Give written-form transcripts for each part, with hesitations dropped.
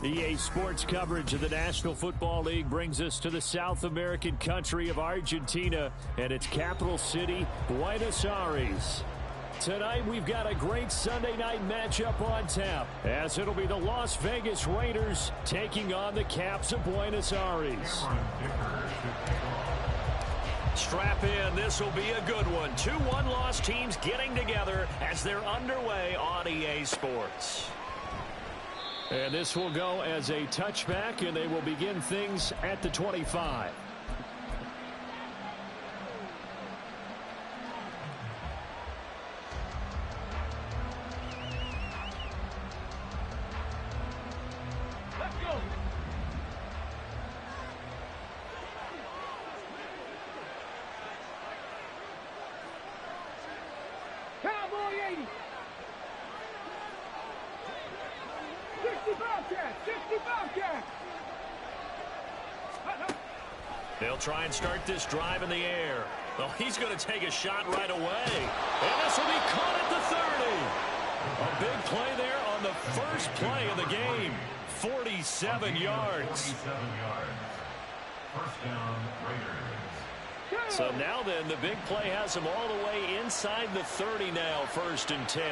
EA Sports coverage of the National Football League brings us to the South American country of Argentina and its capital city, Buenos Aires. Tonight, we've got a great Sunday night matchup on tap, as it'll be the Las Vegas Raiders taking on the Caps of Buenos Aires. Strap in. This will be a good one. Two one-loss teams getting together as they're underway on EA Sports. And this will go as a touchback, and they will begin things at the 25. They'll try and start this drive in the air. Well, he's going to take a shot right away. And this will be caught at the 30. A big play there on the first play of the game. 47 yards. First down, Raiders. So now then, the big play has him all the way inside the 30 now, 1st and 10.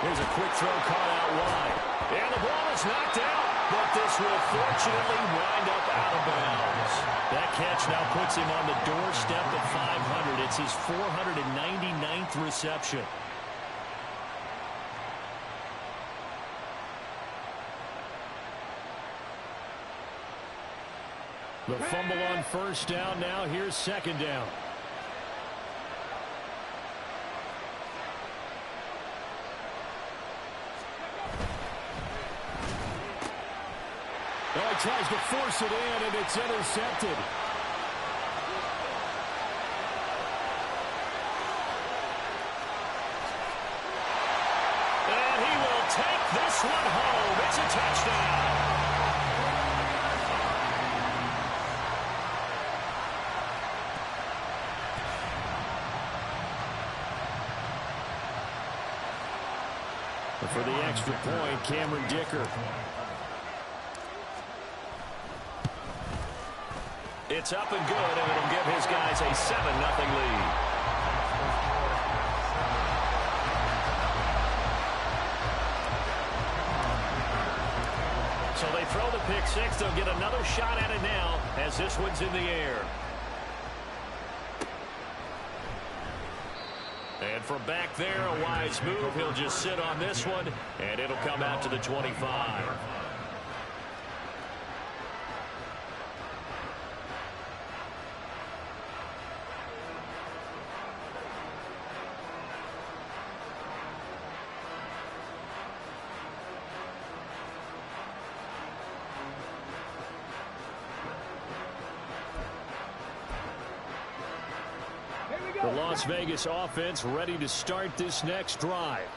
Here's a quick throw caught out wide. And the ball is knocked out, but this will fortunately wind up out of bounds. That catch now puts him on the doorstep of 500. It's his 499th reception. The fumble on first down now. Here's second down. Oh, he tries to force it in, and it's intercepted. And he will take this one home. It's a touchdown. For the extra point, Cameron Dicker. It's up and good, and it'll give his guys a 7-0 lead. So they throw the pick six. They'll get another shot at it now as this one's in the air. And from back there, a wise move. He'll just sit on this one, and it'll come out to the 25. The Las Vegas offense ready to start this next drive.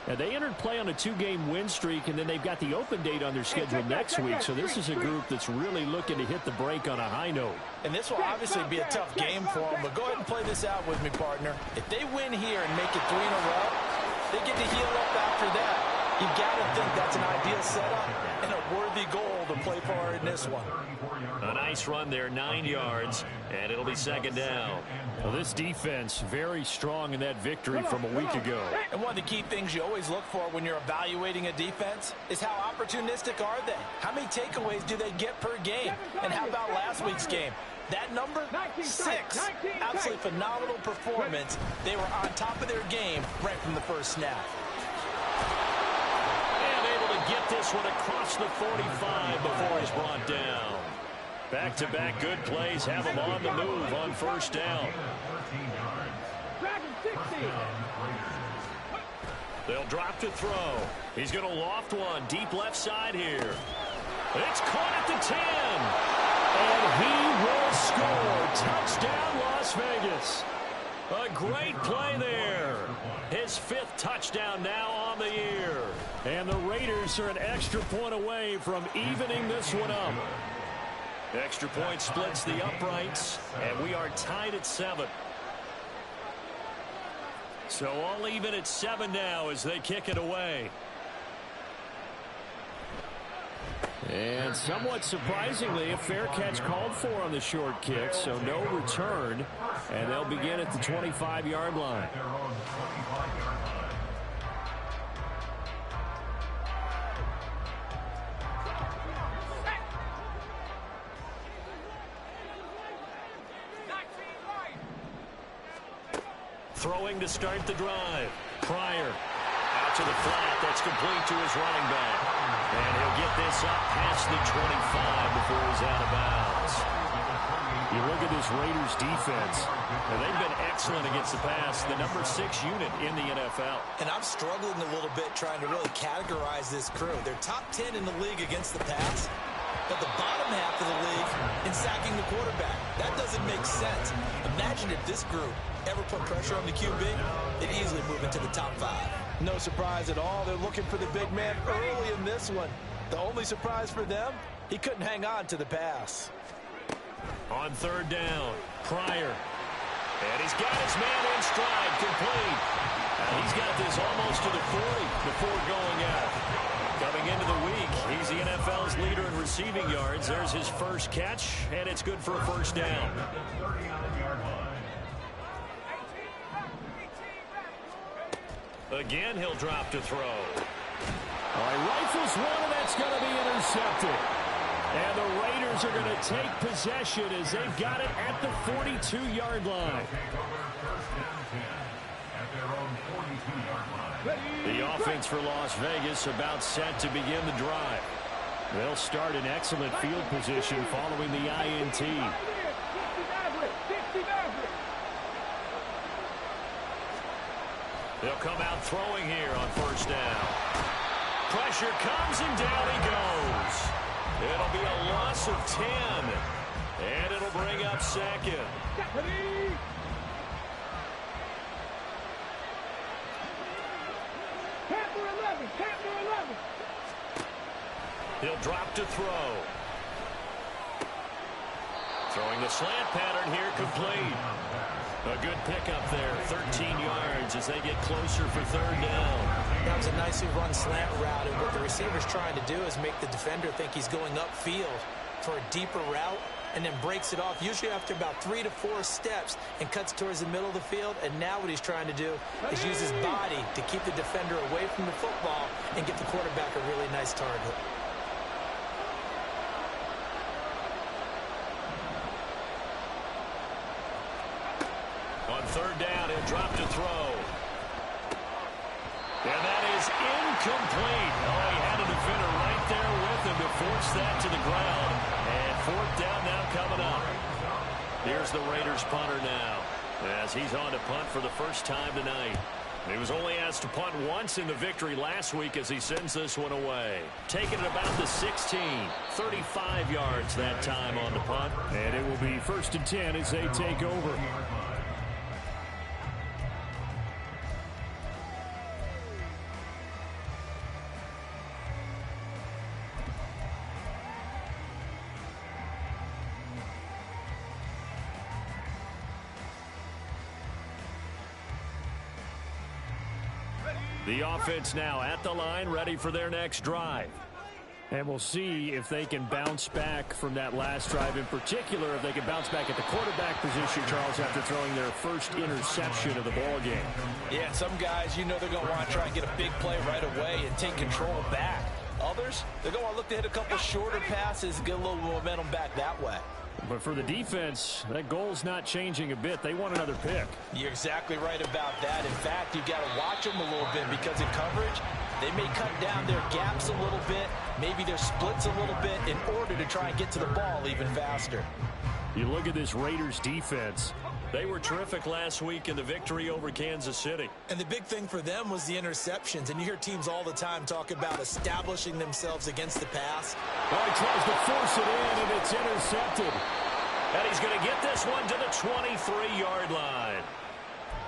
And they entered play on a 2-game win streak, and then they've got the open date on their schedule next week. So this is a group that's really looking to hit the break on a high note. And this will obviously be a tough game for them, but go ahead and play this out with me, partner. If they win here and make it 3 in a row, they get to heal up after that. You got to think that's an ideal setup and a worthy goal to play for in this one. A nice run there, 9 yards, and it'll be second down. Well, this defense very strong in that victory from a week ago. And one of the key things you always look for when you're evaluating a defense is how opportunistic are they? How many takeaways do they get per game? And how about last week's game? That number, 6. Absolutely phenomenal performance. They were on top of their game right from the first snap. Get this one across the 45 before he's brought down. Back-to-back good plays have him on the move on first down. They'll drop to throw. He's going to loft one deep left side here. It's caught at the 10. And he will score. Touchdown, Las Vegas. A great play there. His 5th touchdown now on the year. And the Raiders are an extra point away from evening this one up. Extra point splits the uprights, and we are tied at 7. So all even at 7 now as they kick it away. And somewhat surprisingly, a fair catch called for on the short kick, so no return, and they'll begin at the 25-yard line. Throwing to start the drive. Pryor out to the flat. That's complete to his running back. And he'll get this up past the 25 before he's out of bounds. You look at this Raiders defense, and they've been excellent against the pass, the number 6 unit in the NFL. And I'm struggling a little bit trying to really categorize this crew. They're top 10 in the league against the pass, but the bottom half of the league in sacking the quarterback. That doesn't make sense. Imagine if this group ever put pressure on the QB, they'd easily move into the top 5. No surprise at all. They're looking for the big man early in this one. The only surprise for them, he couldn't hang on to the pass. On 3rd down, Pryor. And he's got his man in stride, complete. He's got this almost to the 40 before going out. Coming into the week, he's the NFL's leader in receiving yards. There's his first catch, and it's good for a first down. Again, he'll drop to throw. All right, rifles one, and that's going to be intercepted. And the Raiders are going to take possession as they've got it at the 42-yard line. The offense for Las Vegas about set to begin the drive. They'll start in excellent field position following the INT. They'll come out throwing here on 1st down. Pressure comes and down he goes. It'll be a loss of 10. And it'll bring up 2nd. He'll drop to throw. Throwing the slant pattern here, complete. A good pickup there, 13 yards as they get closer for 3rd down. That was a nicely run slant route, and what the receiver's trying to do is make the defender think he's going upfield for a deeper route, and then breaks it off, usually after about 3 to 4 steps, and cuts towards the middle of the field. And now what he's trying to do is use his body to keep the defender away from the football and get the quarterback a really nice target. On 3rd down, he'll drop to throw. And that is incomplete. Oh, he had a defender right there with him to force that to the ground. And 4th down now coming up. Here's the Raiders punter now, as he's on to punt for the first time tonight. He was only asked to punt once in the victory last week as he sends this one away. Taking it about the 16, 35 yards that time on the punt. And it will be 1st and 10 as they take over. The offense now at the line, ready for their next drive. And we'll see if they can bounce back from that last drive, in particular, if they can bounce back at the quarterback position, Charles, after throwing their first interception of the ball game. Yeah, some guys, you know they're going to want to try and get a big play right away and take control back. Others, they're going to want to look to hit a couple shorter passes, get a little momentum back that way. But for the defense, that goal's not changing a bit. They want another pick. You're exactly right about that. In fact, you've got to watch them a little bit because in coverage, they may cut down their gaps a little bit, maybe their splits a little bit in order to try and get to the ball even faster. You look at this Raiders defense. They were terrific last week in the victory over Kansas City. And the big thing for them was the interceptions. And you hear teams all the time talk about establishing themselves against the pass. Oh, he tries to force it in, and it's intercepted. And he's going to get this one to the 23-yard line.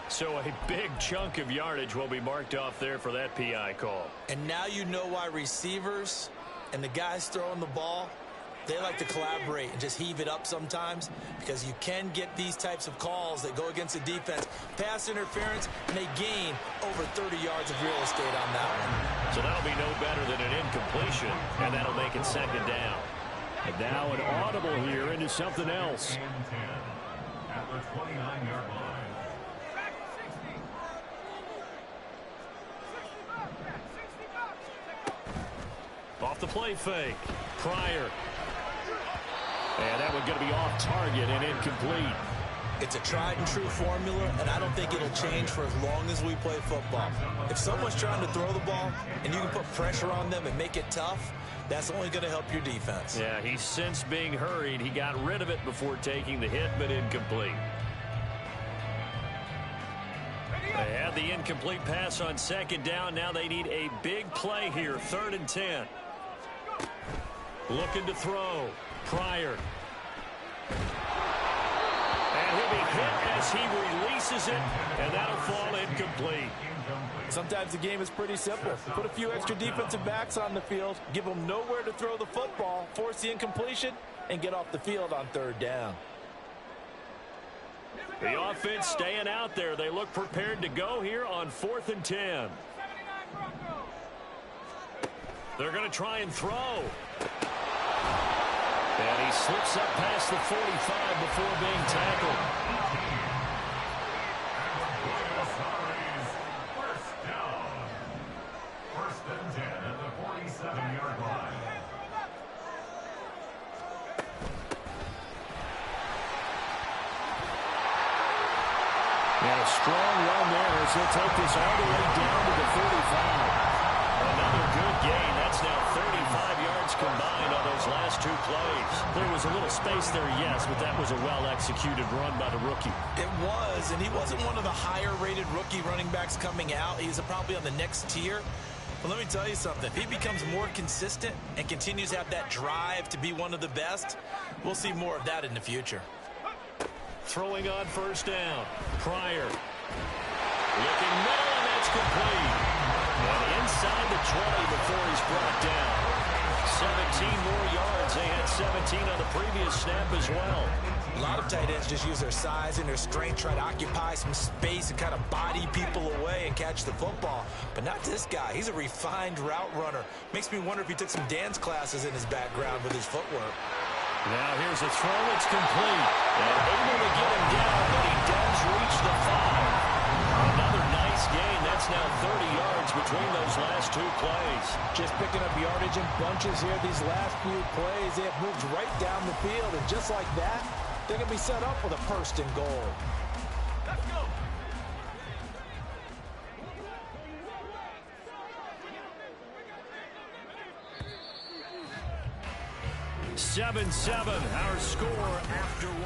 So a big chunk of yardage will be marked off there for that PI call. And now you know why receivers and the guys throwing the ball, They like to collaborate and just heave it up sometimes because you can get these types of calls that go against the defense. Pass interference, and they gain over 30 yards of real estate on that one. So that'll be no better than an incompletion, and that'll make it second down. And now an audible here into something else. At the 29-yard line. Off the play fake. Pryor. And that one going to be off target and incomplete. It's a tried and true formula, and I don't think it'll change for as long as we play football. If someone's trying to throw the ball and you can put pressure on them and make it tough, that's only going to help your defense. Yeah, he's since being hurried. He got rid of it before taking the hit, but incomplete. They had the incomplete pass on second down. Now they need a big play here, 3rd and 10. Looking to throw. Pryor. And he'll be hit as he releases it, and that'll fall incomplete. Sometimes the game is pretty simple. Put a few extra defensive backs on the field, give them nowhere to throw the football, force the incompletion, and get off the field on 3rd down. The offense staying out there. They look prepared to go here on 4th and 10. They're going to try and throw. And he slips up past the 45 before being tackled. First down. 1st and 10 at the 47-yard line. And a strong run there as he'll take this all the way down to the 45. Another good gain. That's now 35 yards combined on those last 2 plays. There was a little space there, yes, but that was a well-executed run by the rookie. It was, and he wasn't one of the higher-rated rookie running backs coming out. He's probably on the next tier. But let me tell you something. If he becomes more consistent and continues to have that drive to be one of the best, we'll see more of that in the future. Throwing on 1st down. Pryor. Looking middle, and that's complete. And inside the 20 before he's brought down. 17 more yards. They had 17 on the previous snap as well. A lot of tight ends just use their size and their strength, try to occupy some space and kind of body people away and catch the football. But not this guy. He's a refined route runner. Makes me wonder if he took some dance classes in his background with his footwork. Now here's a throw. It's complete. And able to get him down, but he does reach the 5. Another nice gain. That's now 30 yards between those last 2 plays. Just picking up yardage in bunches here. These last few plays, they have moved right down the field. And just like that, they're going to be set up with a 1st and goal. Let's go. 7-7, our score after 1.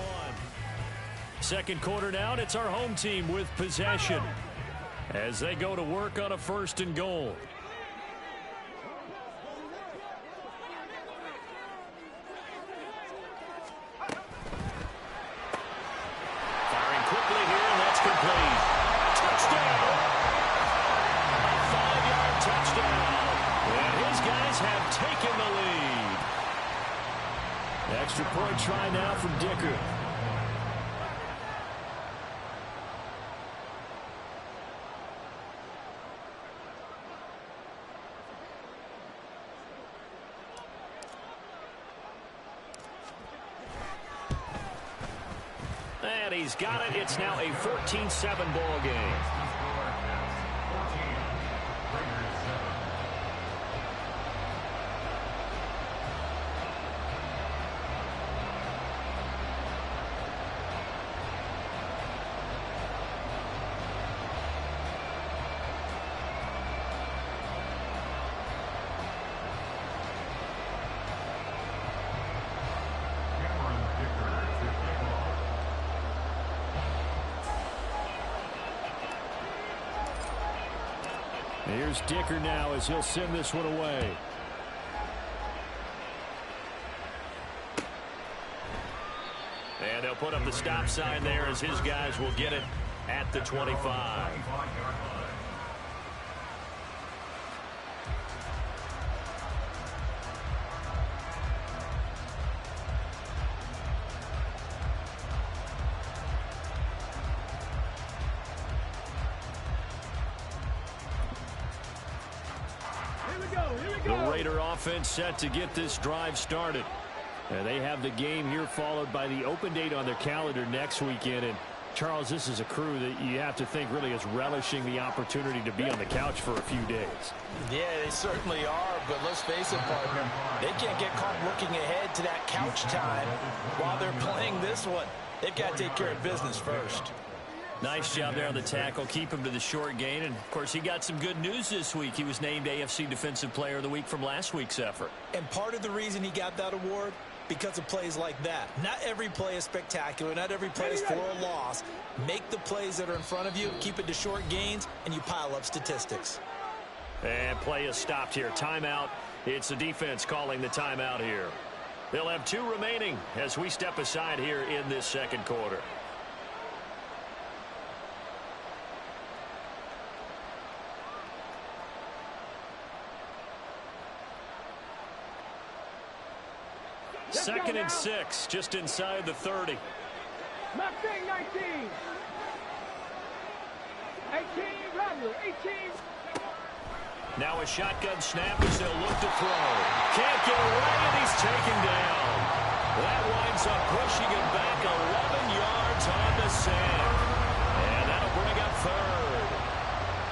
Second quarter now, it's our home team with possession as they go to work on a 1st and goal. Firing quickly here, and that's complete. Touchdown! A 5-yard touchdown. And his guys have taken the lead. Extra point try now from Dicker. And he's got it. It's now a 14-7 ball game. Here's Dicker now as he'll send this one away. And they'll put up the stop sign there as his guys will get it at the 25. The Raider offense set to get this drive started. They have the game here followed by the open date on their calendar next weekend. And Charles, this is a crew that you have to think really is relishing the opportunity to be on the couch for a few days. Yeah, they certainly are, but let's face it, partner, they can't get caught looking ahead to that couch time while they're playing this one. They've got to take care of business first. Nice job there on the tackle. Keep him to the short gain. And, of course, he got some good news this week. He was named AFC Defensive Player of the Week from last week's effort. And part of the reason he got that award, because of plays like that. Not every play is spectacular. Not every play is for a loss. Make the plays that are in front of you, keep it to short gains, and you pile up statistics. And play is stopped here. Timeout. It's the defense calling the timeout here. They'll have 2 remaining as we step aside here in this second quarter. Second and 6, just inside the 30. Mustang 19. 18, Romelu, 18. Now a shotgun snap as they'll look to throw. Can't get away, and he's taken down. That winds up pushing him back 11 yards on the sand. And that'll bring up third.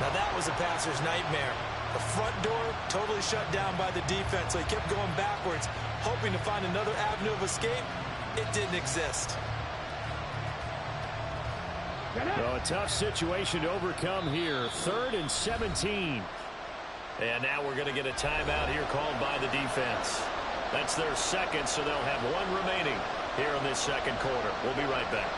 Now that was a passer's nightmare. The front door totally shut down by the defense, so he kept going backwards, hoping to find another avenue of escape. It didn't exist. Well, a tough situation to overcome here. 3rd and 17. And now we're going to get a timeout here called by the defense. That's their second, so they'll have 1 remaining here in this second quarter. We'll be right back.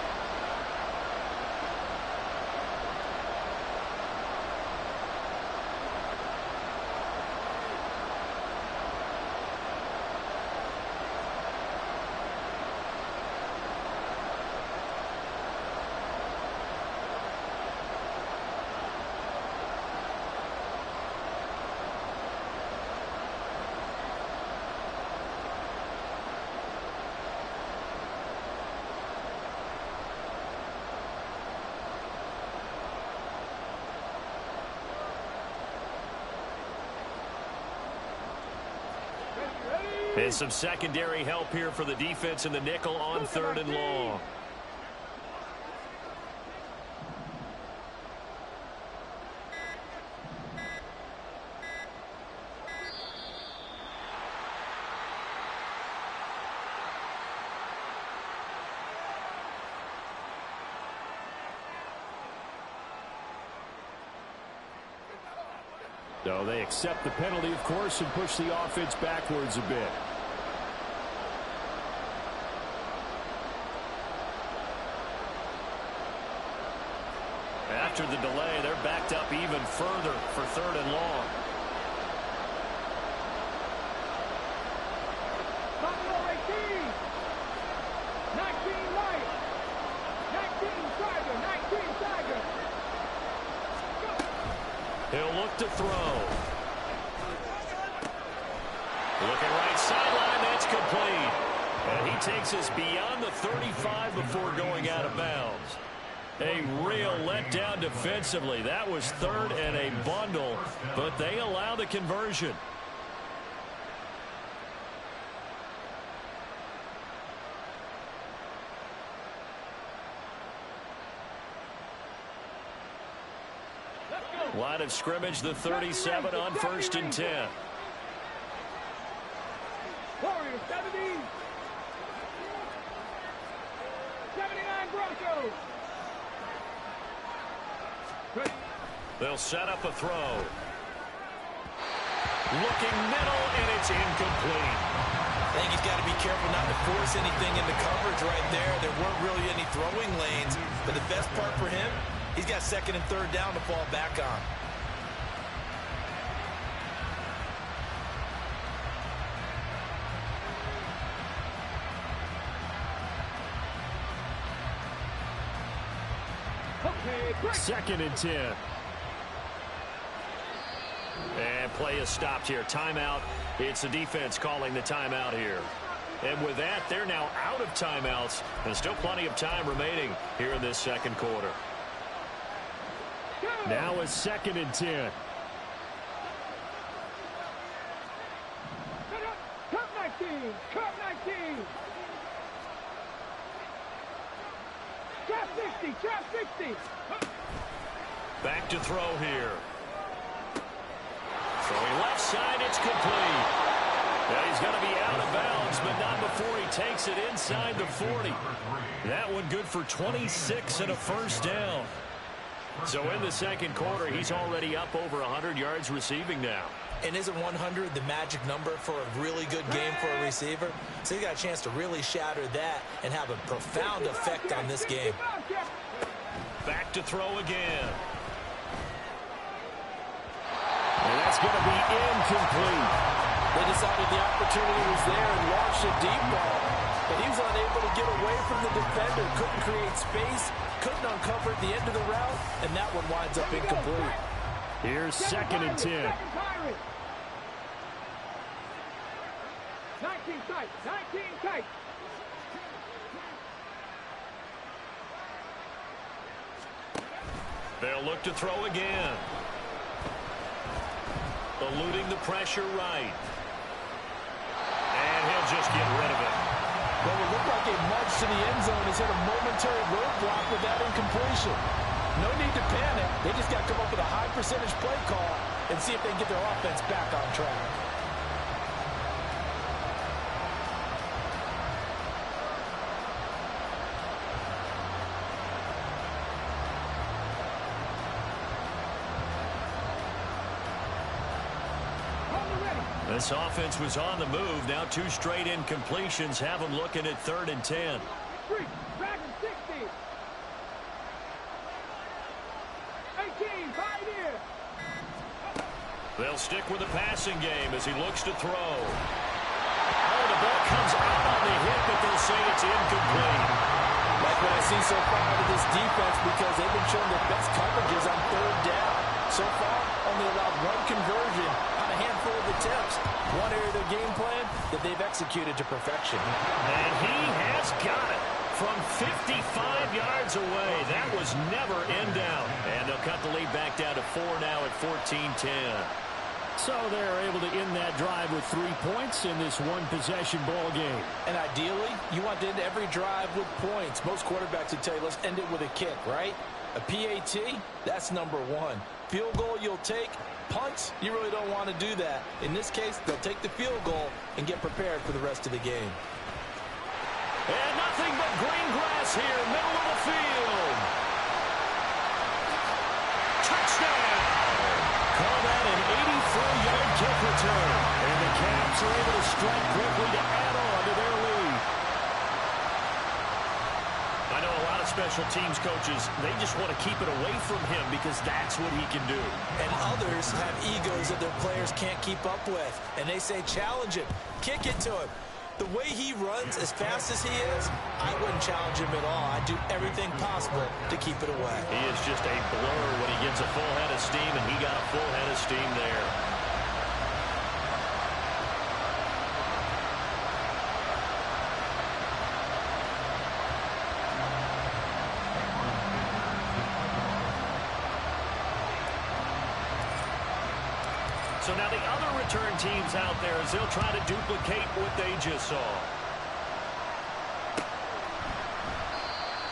And some secondary help here for the defense in the nickel on 3rd and long. So they accept the penalty, of course, and push the offense backwards a bit. After the delay, they're backed up even further for 3rd and long. Buffalo 18. 19 Lions. 19 Tiger. 19 Tiger. He'll look to throw. Looking right sideline, that's complete. And he takes us beyond the 35 before going out of bounds. A real letdown defensively. That was 3rd and a bundle, but they allow the conversion. Line of scrimmage, the 37 on 1st and 10. Warriors 70. 79 Broncos. They'll set up a throw. Looking middle, and it's incomplete. I think he's got to be careful not to force anything into coverage right there. There weren't really any throwing lanes, but the best part for him, he's got 2nd and 3rd down to fall back on. Okay, 2nd and 10. And play is stopped here. Timeout. It's the defense calling the timeout here. And with that, they're now out of timeouts. And still plenty of time remaining here in this second quarter. Now it's 2nd and 10. Trap 60, trap 60. Back to throw here. Throwing left side, it's complete. Now he's going to be out of bounds, but not before he takes it inside the 40. That one good for 26 and a first down. So in the second quarter, he's already up over 100 yards receiving now. And isn't 100 the magic number for a really good game for a receiver? So he got a chance to really shatter that and have a profound effect on this game. Back to throw again. And that's going to be incomplete. They decided the opportunity was there and launched a deep ball. But he was unable to get away from the defender, couldn't create space, couldn't uncover at the end of the route, and that one winds up incomplete. Here's 2nd and 10. 19 tight, 19 tight. They'll look to throw again. Eluding the pressure right. And he'll just get rid of it. Well, it looked like a march to the end zone has hit a momentary roadblock with that incompletion. No need to panic. They just got to come up with a high percentage play call and see if they can get their offense back on track. This offense was on the move. Now 2 straight incompletions have them looking at 3rd and 10. 3, Dragon 60. 18, Pioneer. They'll stick with the passing game as he looks to throw. Oh, the ball comes out on the hit, but they'll say it's incomplete. Like what I see so far out of this defense, because they've been showing their best coverages on 3rd down. So far, only allowed 1 conversion on a handful of attempts. One area of their game plan that they've executed to perfection. And he has got it from 55 yards away. That was never in down. And they'll cut the lead back down to 4 now at 14-10. So they're able to end that drive with 3 points in this one-possession ball game. And ideally, you want to end every drive with points. Most quarterbacks would tell you, let's end it with a kick, right? A PAT, that's number 1. Field goal you'll take. Punts, you really don't want to do that. In this case, they'll take the field goal and get prepared for the rest of the game. And nothing but green grass here, middle of the field. Touchdown! Call that an 84-yard kick return. And the Caps are able to strike quickly to add on to their lead. I know a lot of special teams coaches, they just want to keep it away from him because that's what he can do. And others have egos that their players can't keep up with. And they say, challenge him, kick it to him. The way he runs, as fast as he is, I wouldn't challenge him at all. I'd do everything possible to keep it away. He is just a blur when he gets a full head of steam, and he got a full head of steam there. So now the other return teams out there as they'll try to duplicate what they just saw.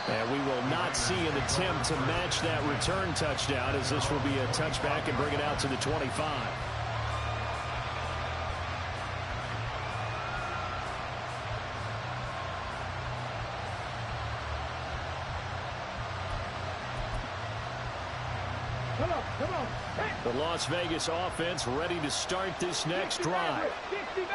And we will not see an attempt to match that return touchdown, as this will be a touchback and bring it out to the 25. Come on. The Las Vegas offense ready to start this next drive.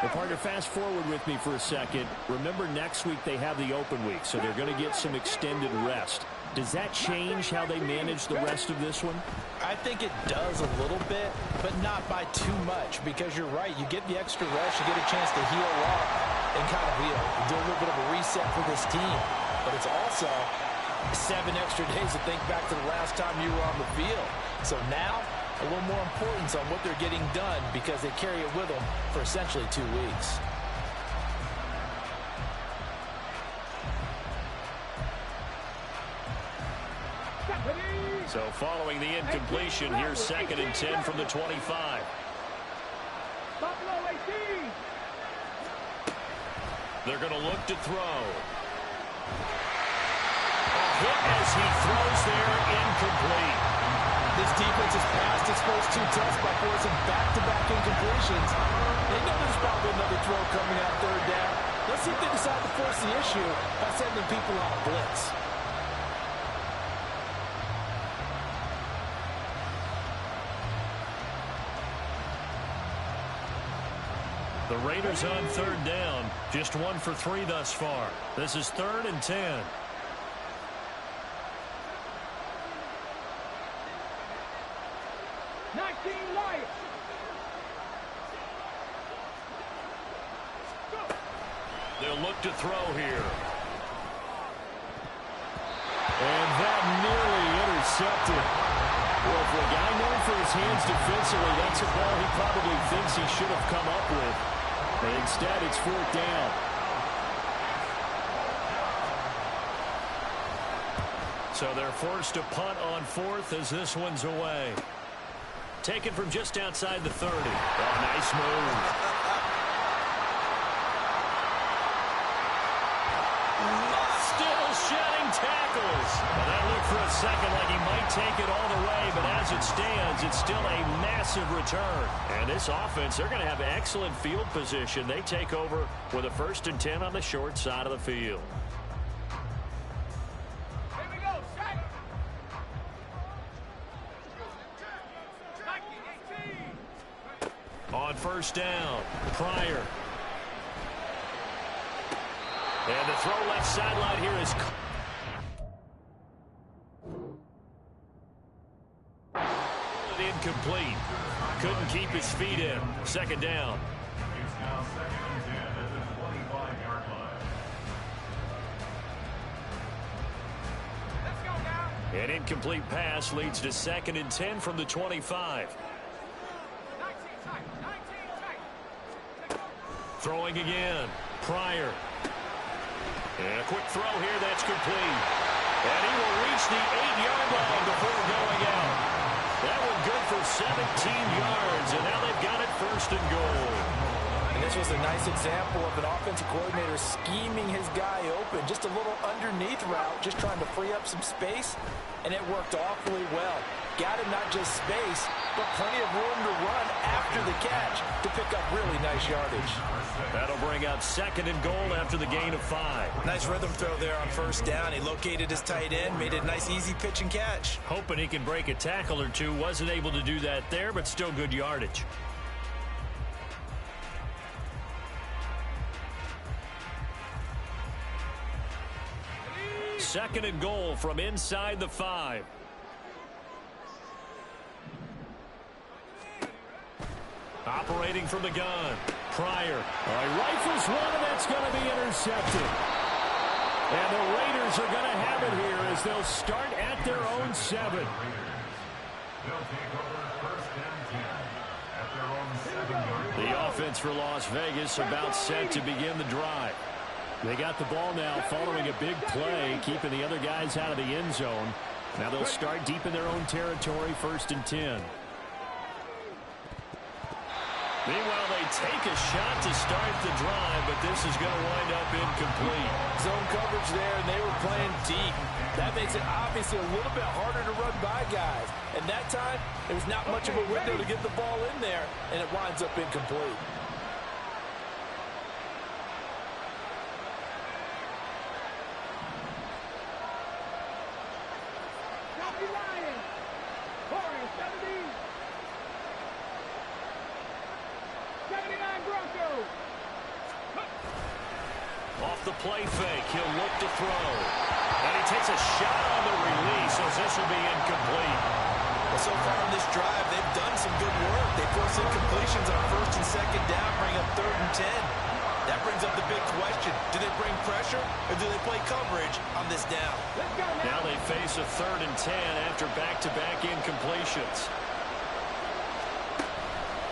Well, partner, fast forward with me for a second. Remember, next week they have the open week, so they're going to get some extended rest. Does that change how they manage the rest of this one? I think it does a little bit, but not by too much, because you're right. You get the extra rest, you get a chance to heal up and kind of do a little bit of a reset for this team. But it's also 7 extra days to think back to the last time you were on the field. So now, a little more importance on what they're getting done because they carry it with them for essentially 2 weeks. So following the incompletion, here's 2nd and 10 from the 25. They're going to look to throw. A as he throws there, incomplete. This defense has passed its first two tests by forcing back-to-back incompletions. They know there's probably another throw coming out third down. Let's see if they decide to force the issue by sending people on a blitz. The Raiders on third down. Just 1 for 3 thus far. This is 3rd and 10. They'll look to throw here. And that nearly intercepted. Well, for a guy known for his hands defensively, that's a ball he probably thinks he should have come up with. But instead, it's 4th down. So they're forced to punt on 4th as this one's away. Taken from just outside the 30. Oh, nice move. Shedding tackles. Well, that looked for a second like he might take it all the way, but as it stands, it's still a massive return. And this offense, they're going to have excellent field position. They take over with a 1st and 10 on the short side of the field. Here we go, set. 19, 18. On 1st down, Pryor. And the throw left sideline here is incomplete. Couldn't keep his feet in. 2nd down. It's now 2nd and 10 at the 25-yard line. Let's go now. An incomplete pass leads to 2nd and 10 from the 25. 19 tight. Throwing again. Pryor. And a quick throw here, that's complete. And he will reach the 8-yard line before going out. That one good for 17 yards, and now they've got it 1st and goal. And this was a nice example of an offensive coordinator scheming his guy open. Just a little underneath route, just trying to free up some space, and it worked awfully well. Got him not just space, but plenty of room to run after the catch to pick up really nice yardage. That'll bring up 2nd and goal after the gain of 5. Nice rhythm throw there on 1st down. He located his tight end, made it a nice easy pitch and catch. Hoping he can break a tackle or two. Wasn't able to do that there, but still good yardage. Second and goal from inside the 5. Operating from the gun. Pryor. He rifles one, and that's going to be intercepted. And the Raiders are going to have it here as they'll start at their own 7. They'll take over 1st and 10 at their own 7-yard line. The offense for Las Vegas about set to begin the drive. They got the ball now following a big play, keeping the other guys out of the end zone. Now they'll start deep in their own territory, 1st and 10. Meanwhile, they take a shot to start the drive, but this is going to wind up incomplete. Zone coverage there, and they were playing deep. That makes it obviously a little bit harder to run by guys. And that time, there was not much of a window to get the ball in there, and it winds up incomplete. Off the play fake, he'll look to throw. And he takes a shot on the release as this will be incomplete. Well, so far on this drive, they've done some good work. They force incompletions on 1st and 2nd down, bring up 3rd and 10. That brings up the big question. Do they bring pressure or do they play coverage on this down? Now they face a 3rd and 10 after back-to-back incompletions.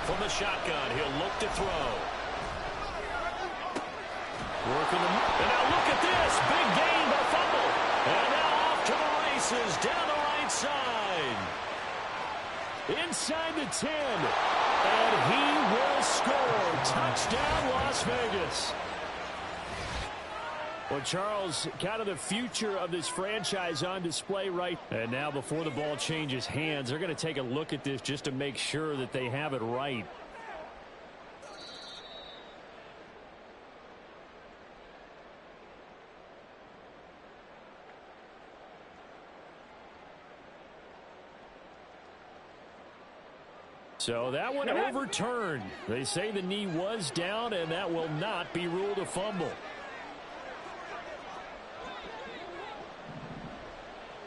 From the shotgun, he'll look to throw. Working the, and now look at this. Big gain, but fumble. And now off to the races down the right side. Inside the 10. And he will score. Touchdown, Las Vegas. Well, Charles, kind of the future of this franchise on display right. And now before the ball changes hands, they're going to take a look at this just to make sure that they have it right. So that one overturned. They say the knee was down, and that will not be ruled a fumble.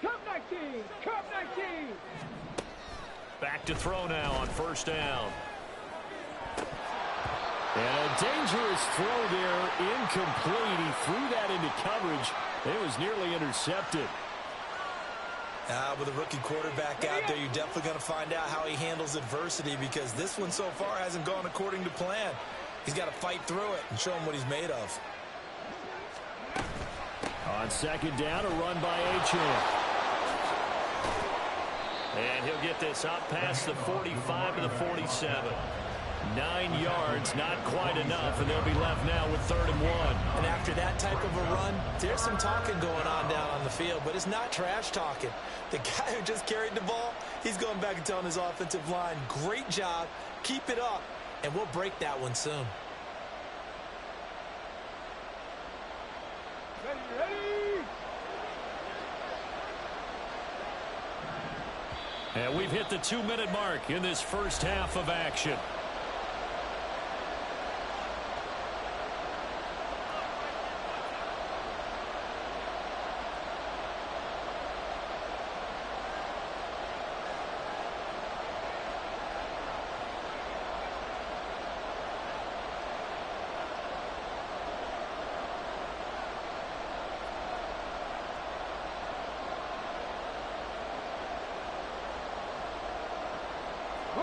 Cup 19. Cup 19. Back to throw now on first down. And a dangerous throw there, incomplete. He threw that into coverage. It was nearly intercepted. With a rookie quarterback out there, you're definitely going to find out how he handles adversity, because this one so far hasn't gone according to plan. He's got to fight through it and show him what he's made of. On second down, a run by Achane. And he'll get this up past the 45 to the 47. 9 yards, not quite enough, and they'll be left now with 3rd and 1. And after that type of a run, there's some talking going on down on the field, but it's not trash talking. The guy who just carried the ball, he's going back and telling his offensive line, great job, keep it up, and we'll break that one soon. Ready. And we've hit the 2-minute mark in this first half of action.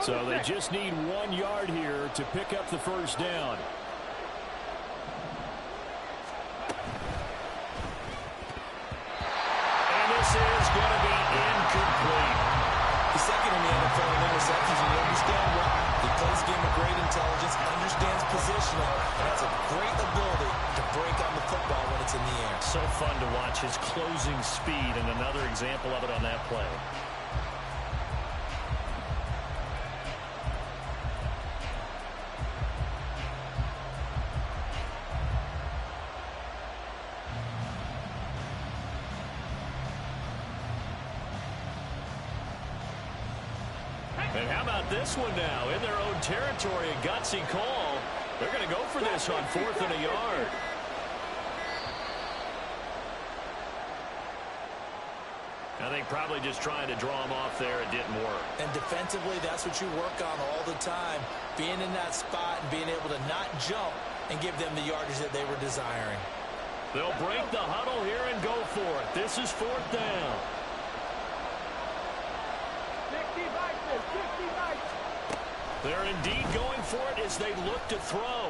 So they just need 1 yard here to pick up the first down. And this is going to be incomplete. He's second in the NFL in interceptions, and you understand why. He plays the game with great intelligence, understands positioning, and has a great ability to break on the football when it's in the air. So fun to watch his closing speed, and another example of it on that play. And how about this one now? In their own territory, a gutsy call. They're going to go for this on 4th and a yard. I think probably just trying to draw him off there. It didn't work. And defensively, that's what you work on all the time. Being in that spot and being able to not jump and give them the yardage that they were desiring. They'll break the huddle here and go for it. This is 4th down. 60 Vikings. 60 Vikings. They're indeed going for it as they look to throw.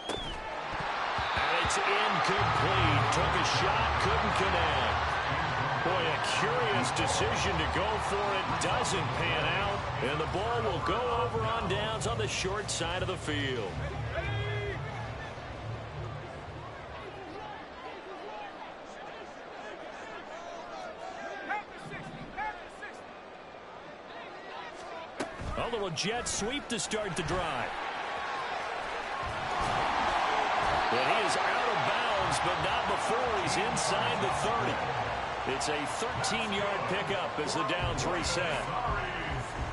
And it's incomplete. Took a shot, couldn't connect. Boy, a curious decision to go for it. Doesn't pan out. And the ball will go over on downs on the short side of the field. A little jet sweep to start the drive. Well, he is out of bounds, but not before he's inside the 30. It's a 13-yard pickup as the downs reset.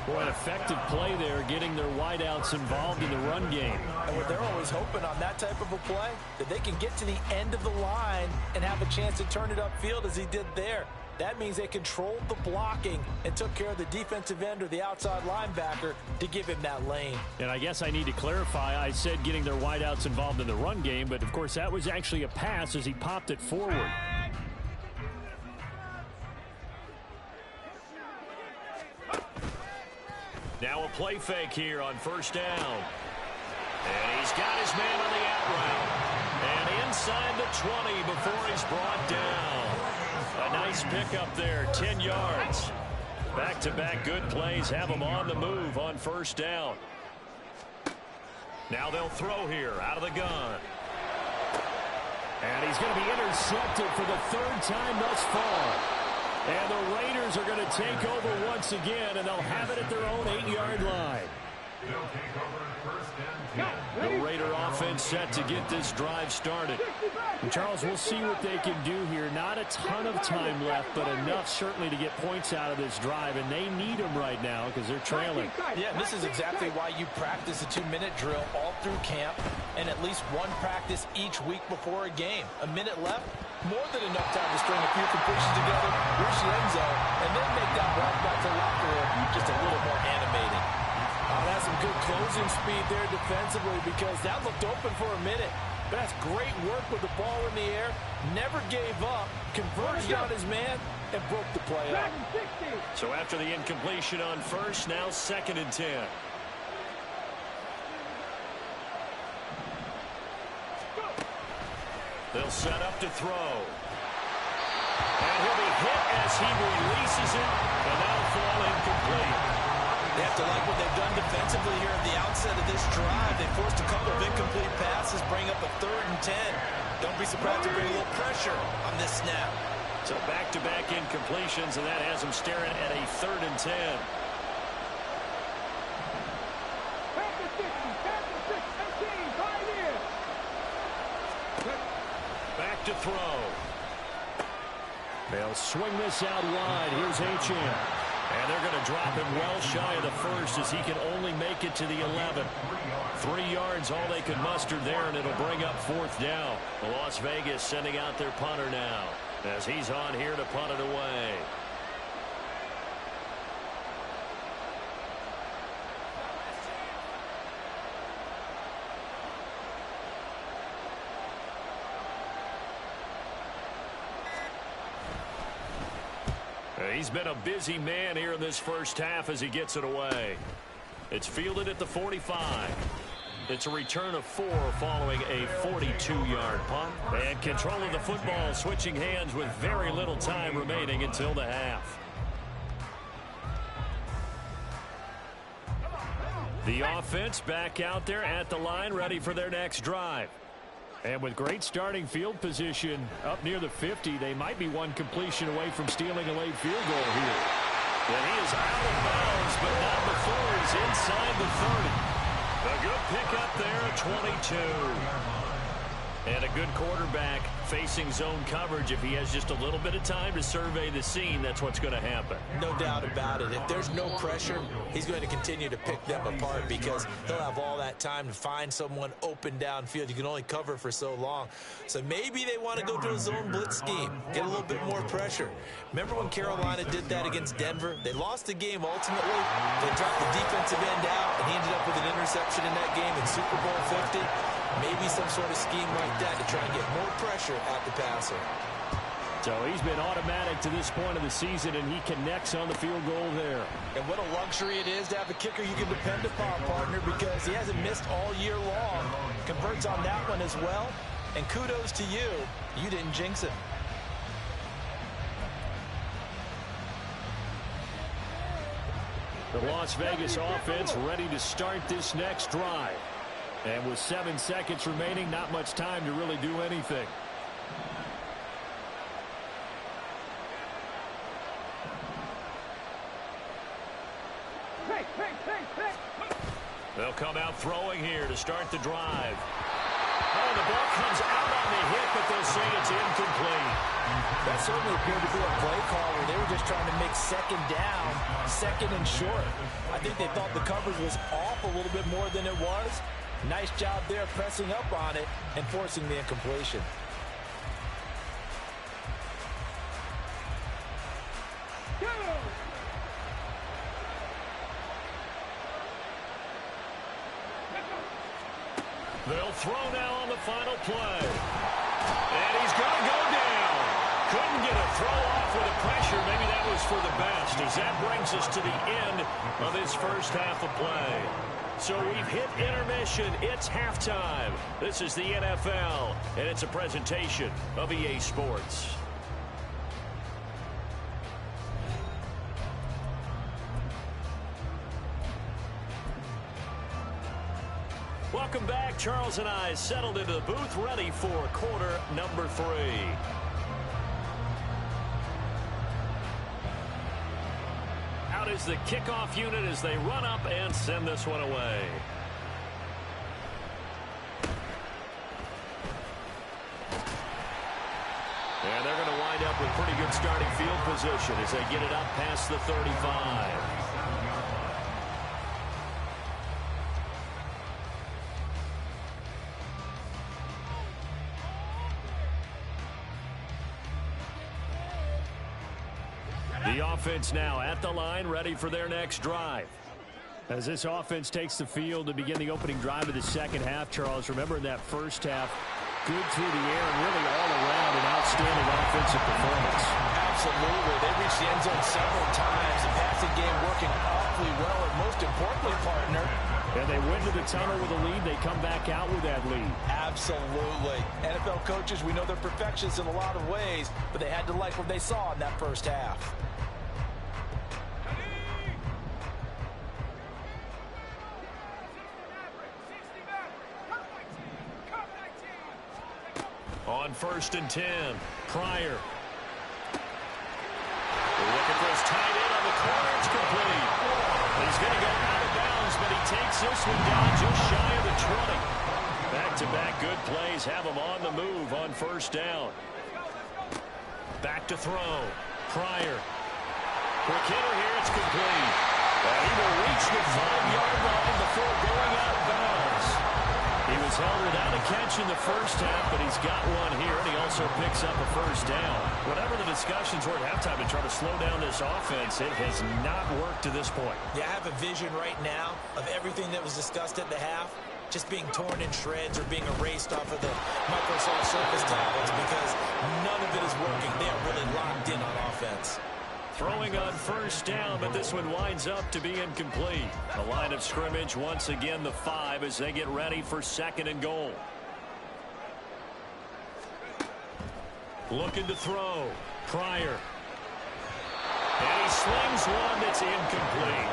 Boy, an effective play there, getting their wideouts involved in the run game. And what they're always hoping on that type of a play, that they can get to the end of the line and have a chance to turn it upfield as he did there. That means they controlled the blocking and took care of the defensive end or the outside linebacker to give him that lane. And I guess I need to clarify, I said getting their wideouts involved in the run game, but of course that was actually a pass as he popped it forward. Now a play fake here on first down. And he's got his man on the out route. And inside the 20 before he's brought down. A nice pickup there, 10 yards. Back-to-back good plays have him on the move on first down. Now they'll throw here out of the gun. And he's going to be intercepted for the third time thus far. And the Raiders are going to take over once again, and they'll have it at their own 8-yard line. They'll take over first and 10. The Raider offense set to get this drive started. And Charles, we'll see what they can do here. Not a ton of time left, but enough certainly to get points out of this drive, and they need them right now because they're trailing. Yeah, and this is exactly why you practice a 2-minute drill all through camp and at least one practice each week before a game. A minute left, more than enough time to string a few completions together, reach the end zone, and then make that walk back to the locker room just a little more animated. Oh, that's some good closing speed there defensively because that looked open for a minute. But that's great work with the ball in the air. Never gave up, converged on his man, and broke the play up. So after the incompletion on first, now 2nd and 10. They'll set up to throw. And he'll be hit as he releases it, and that'll fall incomplete. They have to like what they've done defensively here at the outset of this drive. They forced a couple of incomplete passes, bring up a 3rd and 10. Don't be surprised to bring a little pressure on this snap. So back-to-back incompletions, and that has them staring at a 3rd and 10. Back to throw. They'll swing this out wide. Here's Achane. And they're going to drop him well shy of the first as he can only make it to the 11. 3 yards, all they could muster there, and it'll bring up 4th down. Las Vegas sending out their punter now as he's on here to punt it away. He's been a busy man here in this first half as he gets it away. It's fielded at the 45. It's a return of 4 following a 42-yard punt. And control of the football switching hands with very little time remaining until the half. The offense back out there at the line ready for their next drive. And with great starting field position up near the 50, they might be one completion away from stealing a late field goal here. And he is out of bounds, but not before he's inside the 30. A good pickup there at 22. And a good quarterback facing zone coverage. If he has just a little bit of time to survey the scene, that's what's going to happen. No doubt about it. If there's no pressure, he's going to continue to pick them apart because he'll have all that time to find someone open downfield. You can only cover for so long. So maybe they want to go to a zone blitz scheme, get a little bit more pressure. Remember when Carolina did that against Denver? They lost the game ultimately. They dropped the defensive end out, and he ended up with an interception in that game in Super Bowl 50. Maybe some sort of scheme like that to try and get more pressure at the passer. So he's been automatic to this point of the season, and he connects on the field goal there. And what a luxury it is to have a kicker you can depend upon, partner, because he hasn't missed all year long. Converts on that one as well. And kudos to you. You didn't jinx it. The Las Vegas offense ready to start this next drive. And with 7 seconds remaining, not much time to really do anything. They'll come out throwing here to start the drive. Oh, the ball comes out on the hit, but they'll say it's incomplete. That certainly appeared to be a play call where they were just trying to make 2nd down, 2nd and short. I think they thought the coverage was off a little bit more than it was. Nice job there pressing up on it and forcing the incompletion. They'll throw now on the final play. And he's going to go down. Couldn't get a throw off with the pressure. Maybe that was for the best, as that brings us to the end of this first half of play. So we've hit intermission. It's halftime. This is the NFL, and it's a presentation of EA Sports. Welcome back Charles and I settled into the booth, ready for quarter number 3. Out is the kickoff unit as they run up and send this one away. And they're going to wind up with pretty good starting field position as they get it up past the 35. The offense now at the line, ready for their next drive. As this offense takes the field to begin the opening drive of the second half, Charles, remember in that first half, good through the air and really all around an outstanding offensive performance. Absolutely. They reached the end zone several times. The passing game working awfully well, and most importantly, partner. And they went to the tunnel with a lead. They come back out with that lead. Absolutely. NFL coaches, we know they're perfectionists in a lot of ways, but they had to like what they saw in that first half. On 1st and 10, Pryor. They're looking for his tight end on the corner. It's complete. He's going to go out of bounds, but he takes this one down just shy of the 20. Back-to-back good plays have him on the move on 1st down. Back to throw. Pryor. Quick hitter here. It's complete. And he will reach the 5-yard line before going out of bounds. He was held without a catch in the first half, but he's got one here, and he also picks up a 1st down. Whatever the discussions were at halftime to try to slow down this offense, it has not worked to this point. Yeah, I have a vision right now of everything that was discussed at the half just being torn in shreds or being erased off of the Microsoft Surface tablets because none of it is working. They are really locked in on offense. Throwing on 1st down, but this one winds up to be incomplete. The line of scrimmage, once again, the 5 as they get ready for 2nd and goal. Looking to throw. Pryor. And he slings one that's incomplete.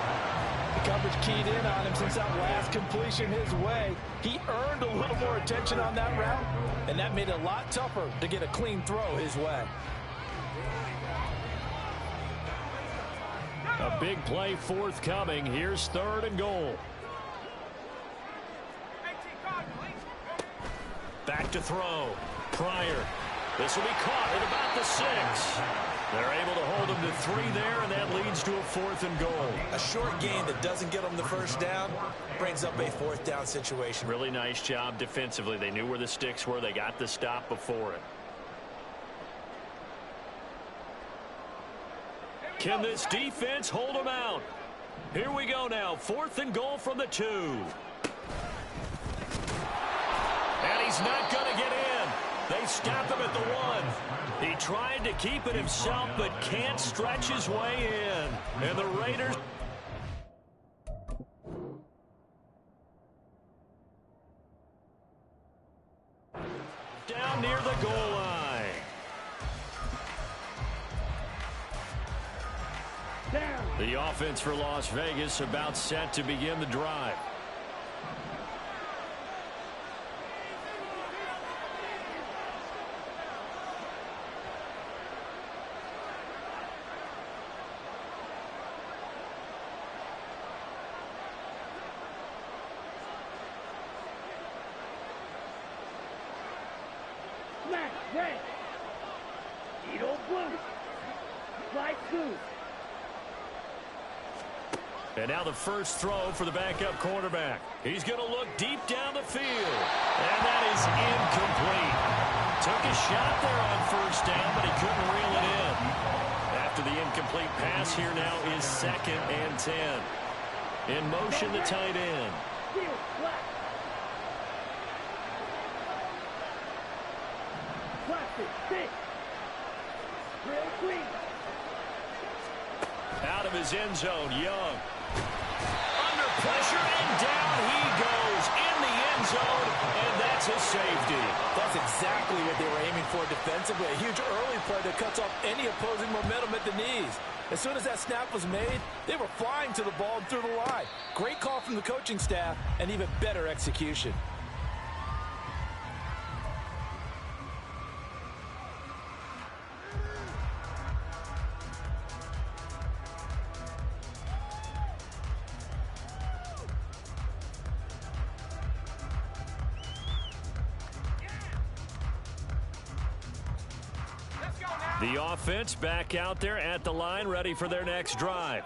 The coverage keyed in on him since that last completion his way. He earned a little more attention on that route, and that made it a lot tougher to get a clean throw his way. A big play forthcoming. Here's 3rd and goal. Back to throw. Pryor. This will be caught at about the 6. They're able to hold him to 3 there, and that leads to a 4th and goal. A short gain that doesn't get them the 1st down brings up a 4th down situation. Really nice job defensively. They knew where the sticks were. They got the stop before it. Can this defense hold them out? Here we go now. 4th and goal from the 2. And he's not going to get in. They stop him at the 1. He tried to keep it himself, but can't stretch his way in. And the Raiders... down near the goal line. The offense for Las Vegas about set to begin the drive. Black, red. Edo blue. Slide 2. And now the first throw for the backup quarterback. He's going to look deep down the field. And that is incomplete. Took a shot there on 1st down, but he couldn't reel it in. After the incomplete pass, here now is 2nd and 10. In motion, the tight end. Out of his end zone, Young. Under pressure, and down he goes in the end zone, and that's a safety. That's exactly what they were aiming for defensively. A huge early play that cuts off any opposing momentum at the knees. As soon as that snap was made, they were flying to the ball and through the line. Great call from the coaching staff, and even better execution. The offense back out there at the line, ready for their next drive.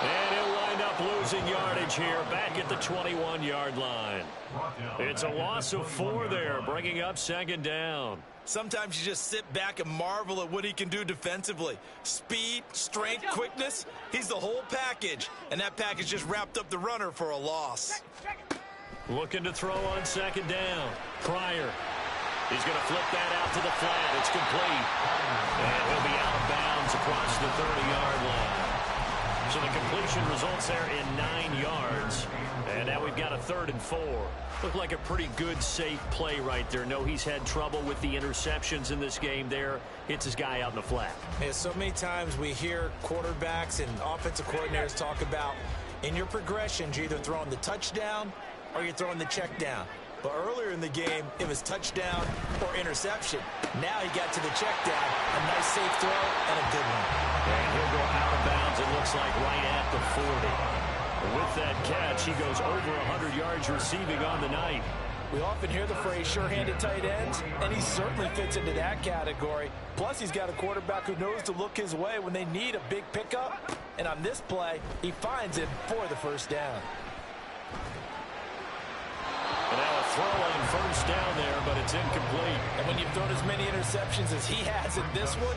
And he'll wind up losing yardage here back at the 21-yard line. It's a loss of 4 there, bringing up second down. Sometimes you just sit back and marvel at what he can do defensively. Speed, strength, quickness, he's the whole package. And that package just wrapped up the runner for a loss. Looking to throw on second down. Pryor. He's going to flip that out to the flat. It's complete. And he'll be out of bounds across the 30-yard line. So the completion results there in 9 yards. And now we've got a 3rd and 4. Looked like a pretty good, safe play right there. No, he's had trouble with the interceptions in this game there. Hits his guy out in the flat. Yeah, so many times we hear quarterbacks and offensive coordinators talk about in your progressions, you're either throwing the touchdown or you're throwing the check down. But earlier in the game, it was touchdown or interception. Now he got to the check down. A nice safe throw and a good one. And he'll go out of bounds, it looks like, right at the 40. With that catch, he goes over 100 yards receiving on the night. We often hear the phrase sure-handed tight ends, and he certainly fits into that category. Plus, he's got a quarterback who knows to look his way when they need a big pickup. And on this play, he finds it for the first down. And now a throw on first down there, but it's incomplete. And when you've thrown as many interceptions as he has in this one,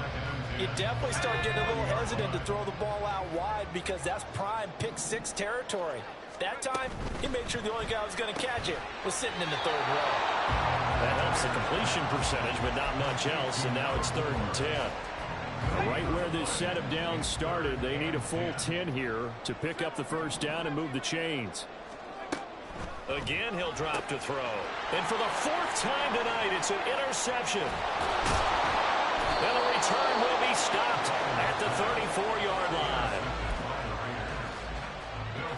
you definitely start getting a little hesitant to throw the ball out wide because that's prime pick-6 territory. That time, he made sure the only guy who was going to catch it was sitting in the 3rd row. That helps the completion percentage, but not much else, and now it's 3rd and 10. Right where this set of downs started, they need a full 10 here to pick up the first down and move the chains. Again, he'll drop to throw. And for the 4th time tonight, it's an interception. And the return will be stopped at the 34-yard line.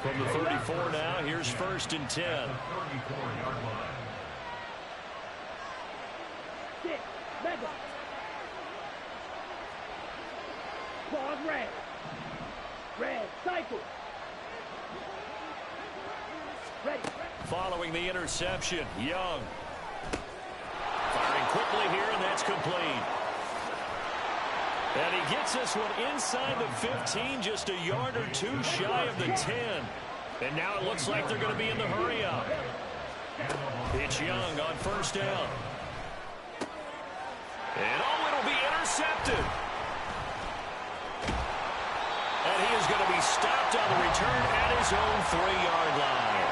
From the 34 now, here's 1st and 10. Pause, red. Red, cycle. Ready. Following the interception, Young. Firing quickly here, and that's complete. And he gets this one inside the 15, just a yard or 2 shy of the 10. And now it looks like they're going to be in the hurry-up. It's Young on first down. And it'll be intercepted. And he is going to be stopped on the return at his own 3-yard line.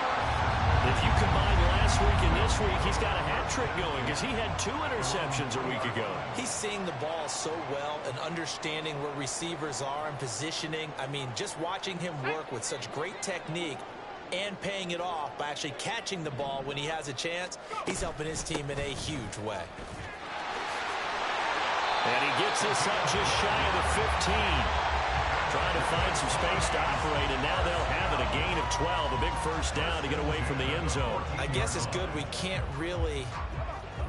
If you combine last week and this week, he's got a hat trick going because he had 2 interceptions a week ago. He's seeing the ball so well and understanding where receivers are and positioning. I mean, just watching him work with such great technique and paying it off by actually catching the ball when he has a chance, he's helping his team in a huge way. And he gets this up just shy of the 15. Trying to find some space to operate, and now they'll have it. A gain of 12, a big first down to get away from the end zone. I guess it's good we can't really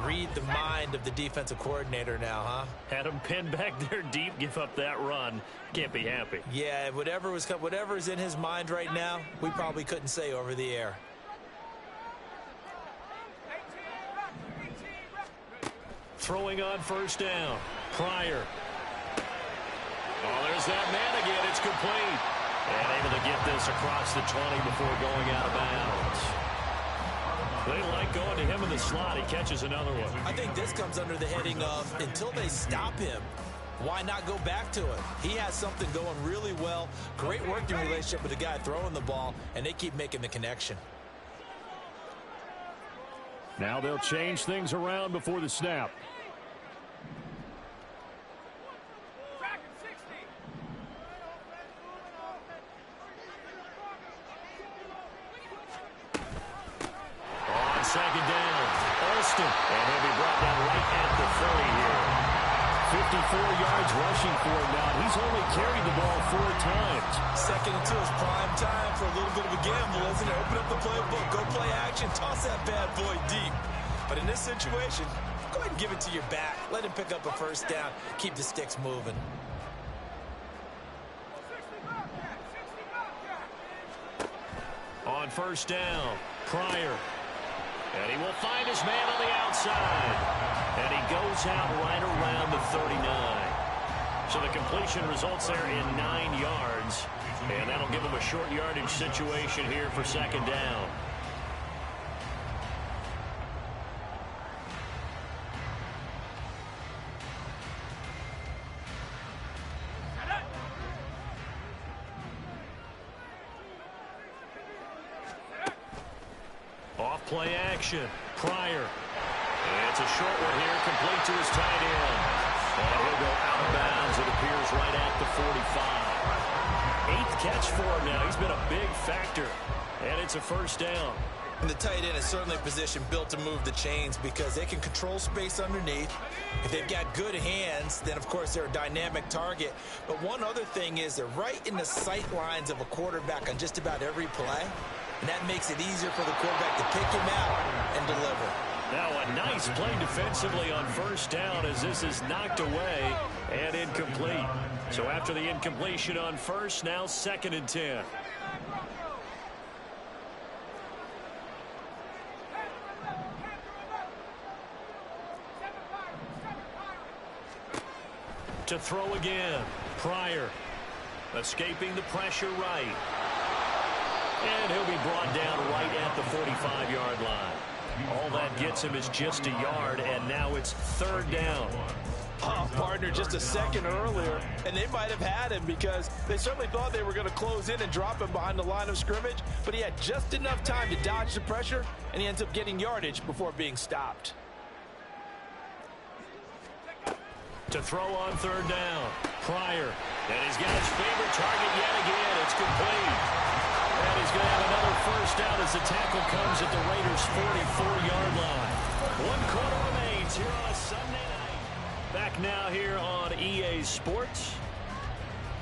read the mind of the defensive coordinator now, huh? Had him pinned back there deep, give up that run. Can't be happy. Yeah, whatever's in his mind right now, we probably couldn't say over the air. Throwing on first down. Pryor. Oh, there's that man again. It's complete. And able to get this across the 20 before going out of bounds. They like going to him in the slot. He catches another one. I think this comes under the heading of until they stop him, why not go back to it? He has something going really well. Great working relationship with the guy throwing the ball, and they keep making the connection. Now they'll change things around before the snap. Second down, Alston, and he'll be brought down right at the 30 here. 54 yards rushing for him now. He's only carried the ball 4 times. 2nd and 2 is prime time for a little bit of a gamble, isn't it? Open up the playbook, go play action, toss that bad boy deep. But in this situation, go ahead and give it to your back. Let him pick up a first down, keep the sticks moving. On first down, Pryor. And he will find his man on the outside. And he goes out right around the 39. So the completion results there in 9 yards. And that'll give him a short yardage situation here for second down. Off play action. Pryor. And it's a short one here, complete to his tight end. And he'll go out of bounds, it appears, right at the 45. 8th catch for him now. He's been a big factor. And it's a first down. And the tight end is certainly a position built to move the chains because they can control space underneath. If they've got good hands, then, of course, they're a dynamic target. But one other thing is they're right in the sight lines of a quarterback on just about every play. And that makes it easier for the quarterback to pick him out and deliver. Now a nice play defensively on first down as this is knocked away and incomplete. So after the incompletion on first, now 2nd and 10. To throw again. Pryor escaping the pressure right. And he'll be brought down right at the 45-yard line. All that gets him is just a yard, and now it's 3rd down. Oh, partner, just a second earlier, and they might have had him because they certainly thought they were going to close in and drop him behind the line of scrimmage, but he had just enough time to dodge the pressure, and he ends up getting yardage before being stopped. To throw on 3rd down. Pryor. And he's got his favorite target yet again. It's complete. And he's going to have another first down as the tackle comes at the Raiders' 44-yard line. 1 quarter remains here on a Sunday night. Back now here on EA Sports.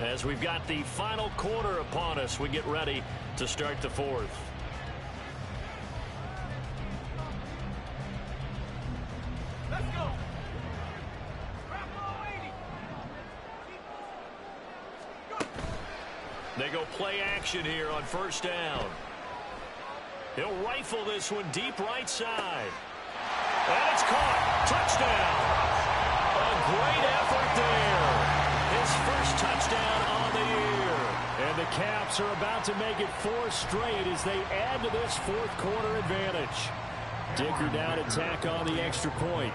As we've got the final quarter upon us, we get ready to start the 4th. Let's go. They go play action here on first down. He'll rifle this one deep right side. And it's caught. Touchdown. A great effort there. His first touchdown on the year. And the Caps are about to make it 4 straight as they add to this 4th quarter advantage. Dicker down to tack on the extra point.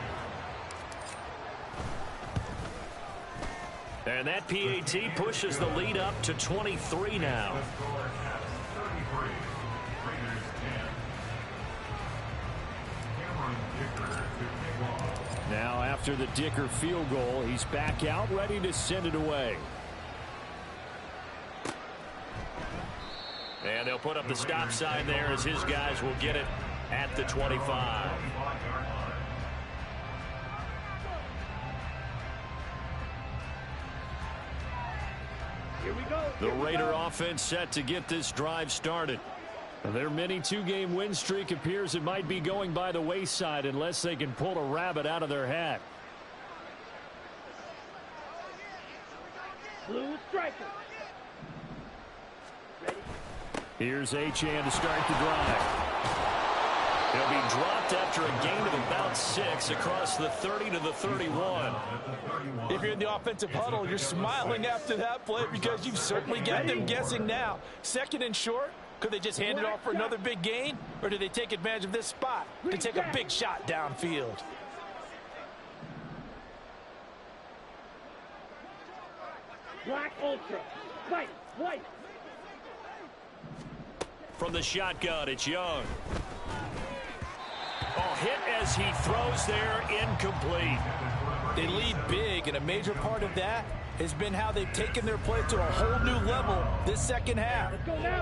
And that PAT pushes the lead up to 23 now. Now after the Dicker field goal, he's back out ready to send it away. And they'll put up the stop sign there as his guys will get it at the 25. Here we go. The Raider offense set to get this drive started. Their mini 2-game win streak appears it might be going by the wayside unless they can pull a rabbit out of their hat. Blue striker. Ready? Here's Achane to start the drive. He'll be dropped after a gain of about 6 across the 30 to the 31. If you're in the offensive huddle, you're smiling after that play because you've certainly got them guessing now. 2nd and short. Could they just hand it off for another big gain? Or do they take advantage of this spot to take a big shot downfield? Black Ultra. White. White. From the shotgun, it's Young. Oh, hit as he throws there, incomplete. They lead big, and a major part of that has been how they've taken their play to a whole new level this second half.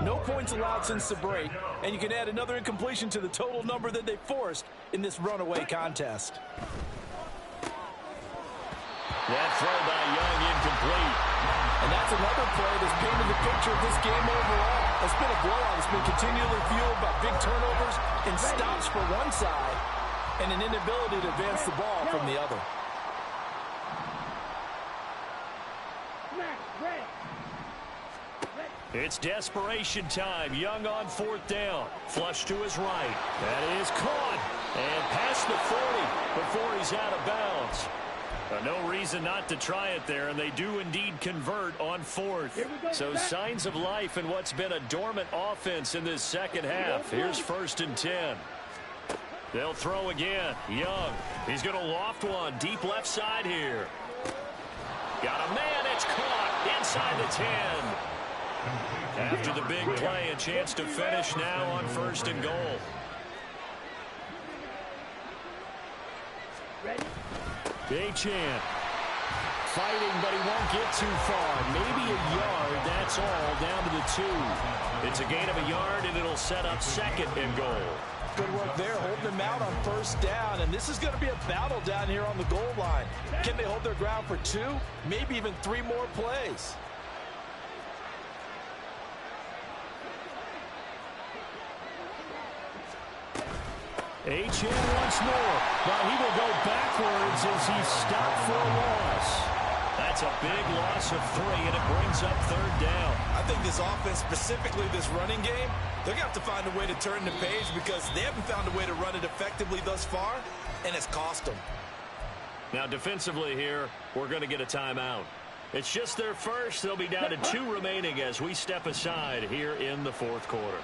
No points allowed since the break, and you can add another incompletion to the total number that they forced in this runaway contest. That throw by Young incomplete. And that's another play that's painted the picture of this game overall. It's been a blowout. It's been continually fueled by big turnovers and stops for one side and an inability to advance the ball from the other. It's desperation time. Young on 4th down. Flush to his right. That is caught. And past the 40 before he's out of bounds. No reason not to try it there, and they do indeed convert on 4th. So signs of life in what's been a dormant offense in this second half. Here's 1st and 10. They'll throw again. Young. He's going to loft one. Deep left side here. Got a man. It's caught inside the 10. After the big play, a chance to finish now on 1st and goal. Achane fighting, but he won't get too far. Maybe a yard, that's all, down to the 2. It's a gain of a yard, and it'll set up 2nd and goal. Good work there, holding them out on 1st down, and this is going to be a battle down here on the goal line. Can they hold their ground for 2, maybe even 3 more plays? Achane once more, but he will go backwards as he's stopped for a loss. That's a big loss of 3, and it brings up 3rd down. I think this offense, specifically this running game, they're going to have to find a way to turn the page because they haven't found a way to run it effectively thus far, and it's cost them. Now, defensively here, we're going to get a timeout. It's just their first. They'll be down to 2 remaining as we step aside here in the 4th quarter.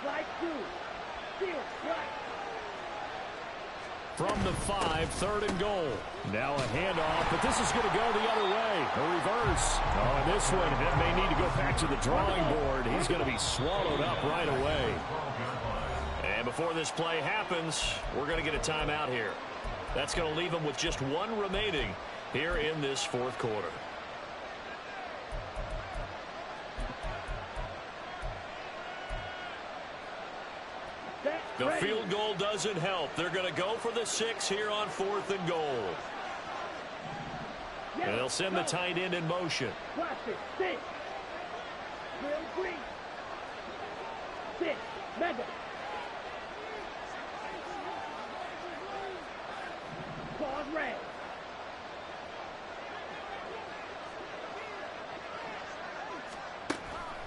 Slide 2. From the 5, 3rd and goal. Now a handoff, but this is going to go the other way. A reverse. Oh, and this one, it may need to go back to the drawing board. He's going to be swallowed up right away. And before this play happens, we're going to get a timeout here. That's going to leave them with just 1 remaining here in this 4th quarter. The field goal doesn't help. They're going to go for the 6 here on 4th and goal. And they'll send the tight end in motion. Watch it. 6. Real green. 6. Mega. Pause red.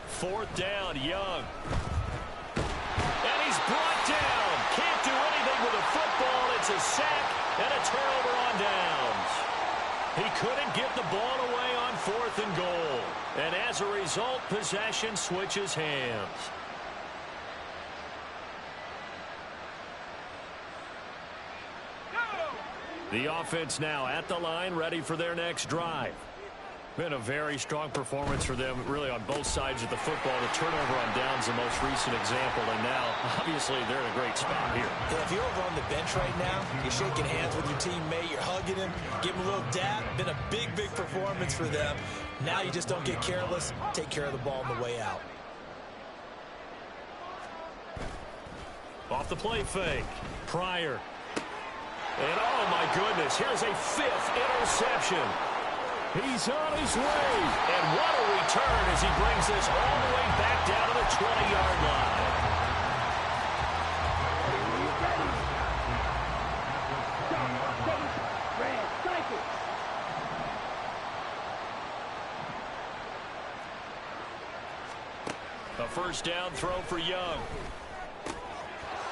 Fourth down, Young. And he's brought down. Can't do anything with a football. It's a sack and a turnover on downs. He couldn't get the ball away on 4th and goal. And as a result, possession switches hands. The offense now at the line, ready for their next drive. Been a very strong performance for them, really, on both sides of the football. The turnover on downs, the most recent example, and now, obviously, they're in a great spot here. Yeah, if you're over on the bench right now, you're shaking hands with your teammate, you're hugging him, give him a little dab. Been a big, big performance for them. Now you just don't get careless. Take care of the ball on the way out. Off the play fake. Pryor. And, oh, my goodness, here's a 5th interception. He's on his way. And what a return as he brings this all the way back down to the 20-yard line. A first down throw for Young.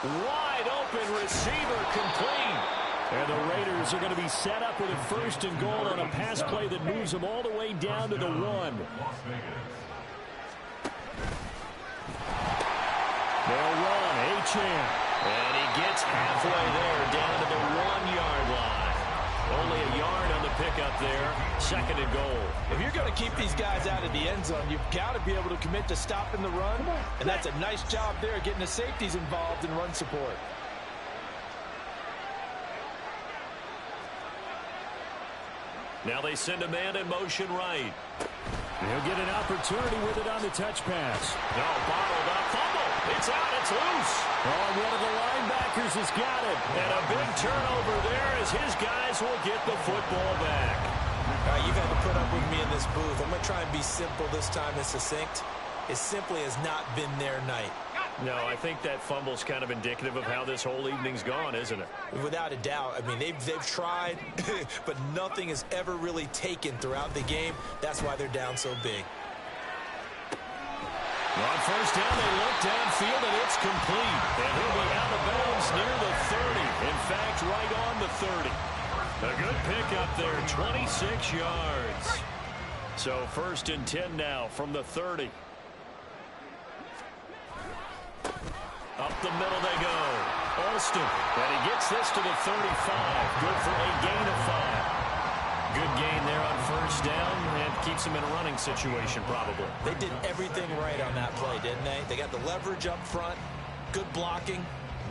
Wide open receiver complete. And the Raiders are going to be set up with a 1st and goal on a pass play that moves them all the way down to the 1. They'll run, Achane. And he gets halfway there, down to the 1-yard line. Only a yard on the pickup there, 2nd and goal. If you're going to keep these guys out of the end zone, you've got to be able to commit to stopping the run. And that's a nice job there, getting the safeties involved in run support. Now they send a man in motion right. He'll get an opportunity with it on the touch pass. No, bottled up, fumble. It's out, it's loose. Oh, and one of the linebackers has got it. And a big turnover there as his guys will get the football back. All right, you've had to put up with me in this booth. I'm going to try and be simple this time and succinct. It simply has not been their night. No, I think that fumble's kind of indicative of how this whole evening's gone, isn't it? Without a doubt. I mean, they've tried, but nothing has ever really taken throughout the game. That's why they're down so big. On first down, they look downfield, and it's complete. And he'll be out of bounds near the 30. In fact, right on the 30. A good pickup there, 26 yards. So 1st and 10 now from the 30. Up the middle they go. Alston, and he gets this to the 35. Good for a gain of 5. Good gain there on first down and keeps him in a running situation probably. They did everything right on that play, didn't they? They got the leverage up front, good blocking,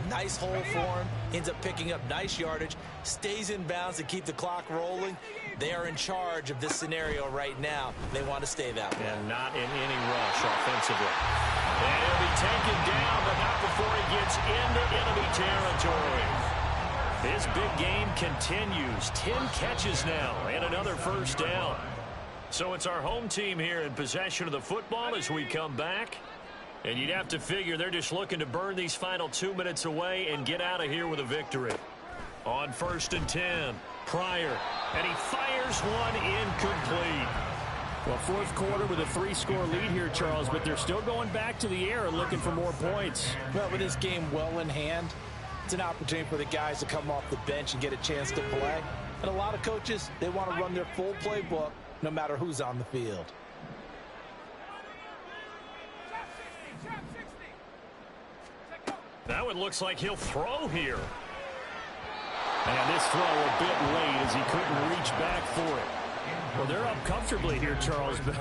nice hole for him, ends up picking up nice yardage, stays in bounds to keep the clock rolling. They are in charge of this scenario right now. They want to stay that way. And not in any rush offensively. And he'll be taken down, but not before he gets into enemy territory. His big game continues. 10 catches now and another first down. So it's our home team here in possession of the football as we come back. And you'd have to figure they're just looking to burn these final 2 minutes away and get out of here with a victory. On 1st and 10, Pryor, and he fires one incomplete. Well, 4th quarter with a 3-score lead here, Charles, but they're still going back to the air and looking for more points. Well, with this game well in hand, it's an opportunity for the guys to come off the bench and get a chance to play. And a lot of coaches, they want to run their full playbook no matter who's on the field. That one looks like he'll throw here. And this throw a bit late as he couldn't reach back for it. Well, they're up comfortably here, Charles, but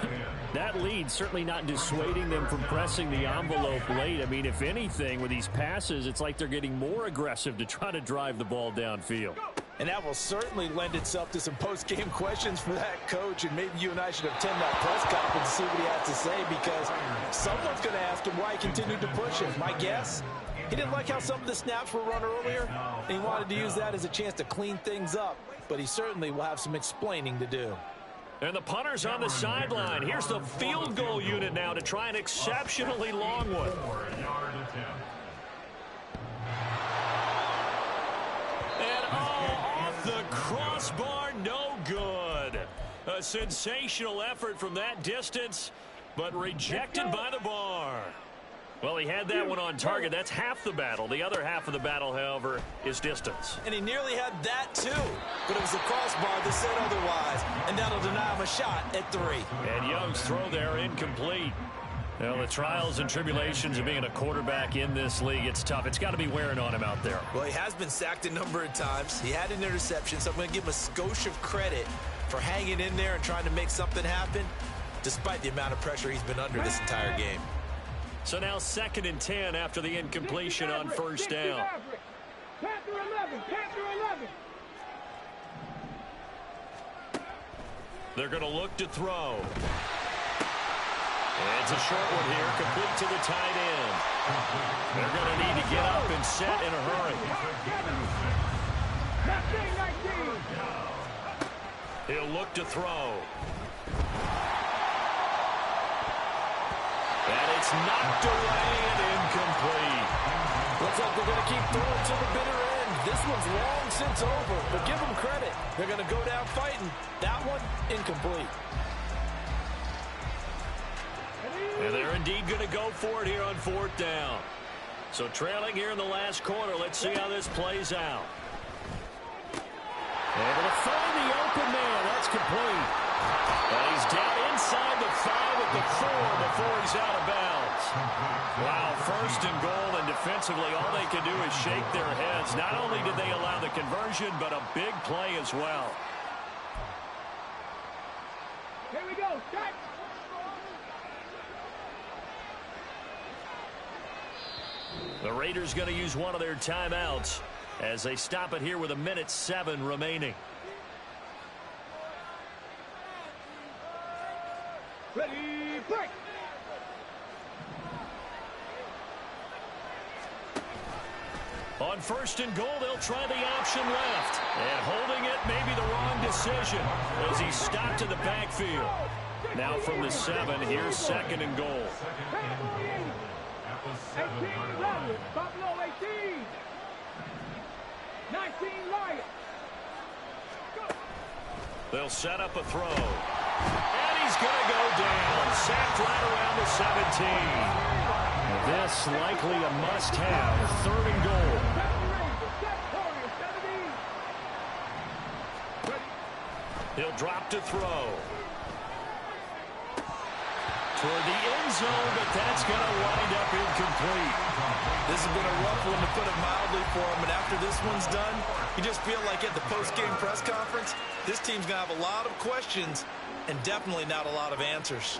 that lead certainly not dissuading them from pressing the envelope late. I mean, if anything, with these passes, it's like they're getting more aggressive to try to drive the ball downfield. And that will certainly lend itself to some post-game questions for that coach, and maybe you and I should attend that press conference to see what he has to say, because someone's going to ask him why he continued to push him. My guess, he didn't like how some of the snaps were run earlier, and he wanted to use that as a chance to clean things up, but he certainly will have some explaining to do. And the punter's on the sideline. Here's the field goal unit now to try an exceptionally long one. 4-yard attempt. And off the crossbar, no good. A sensational effort from that distance, but rejected by the bar. Well, he had that one on target. That's half the battle. The other half of the battle, however, is distance. And he nearly had that, too. But it was the crossbar that said otherwise. And that'll deny him a shot at 3. And Young's throw there incomplete. Well, the trials and tribulations of being a quarterback in this league, it's tough. It's got to be wearing on him out there. Well, he has been sacked a number of times. He had an interception, so I'm going to give him a skosh of credit for hanging in there and trying to make something happen, despite the amount of pressure he's been under this entire game. So now 2nd and 10 after the incompletion on first down. Panther 11, Panther 11. They're going to look to throw. And it's a short one here, complete to the tight end. They're going to need to get up and set in a hurry. 19. He'll look to throw. And it's knocked away and incomplete. Looks like they're going to keep throwing to the bitter end. This one's long since over, but give them credit. They're going to go down fighting. That one, incomplete. And they're indeed going to go for it here on 4th down. So trailing here in the last quarter. Let's see how this plays out. Able to find the open man. That's complete. And he's down inside the 5 at the 4 before he's out of bounds. Wow, 1st and goal, and defensively all they can do is shake their heads. Not only did they allow the conversion, but a big play as well. Here we go. Start. The Raiders going to use one of their timeouts as they stop it here with 1:07 remaining. Ready, break. On 1st and goal, they'll try the option left. And holding it may be the wrong decision as he's stopped in the backfield. Now from the 7, here's 2nd and goal. 18, Lions. Buffalo 18. 19, Lions. They'll set up a throw. And he's is going to go down. Sacked right around the 17. This likely a must-have, 3rd and goal. He'll drop to throw. Toward the end zone, but that's going to wind up incomplete. This has been a rough one, to put it mildly, for him. And after this one's done, you just feel like at the post-game press conference, this team's going to have a lot of questions and definitely not a lot of answers.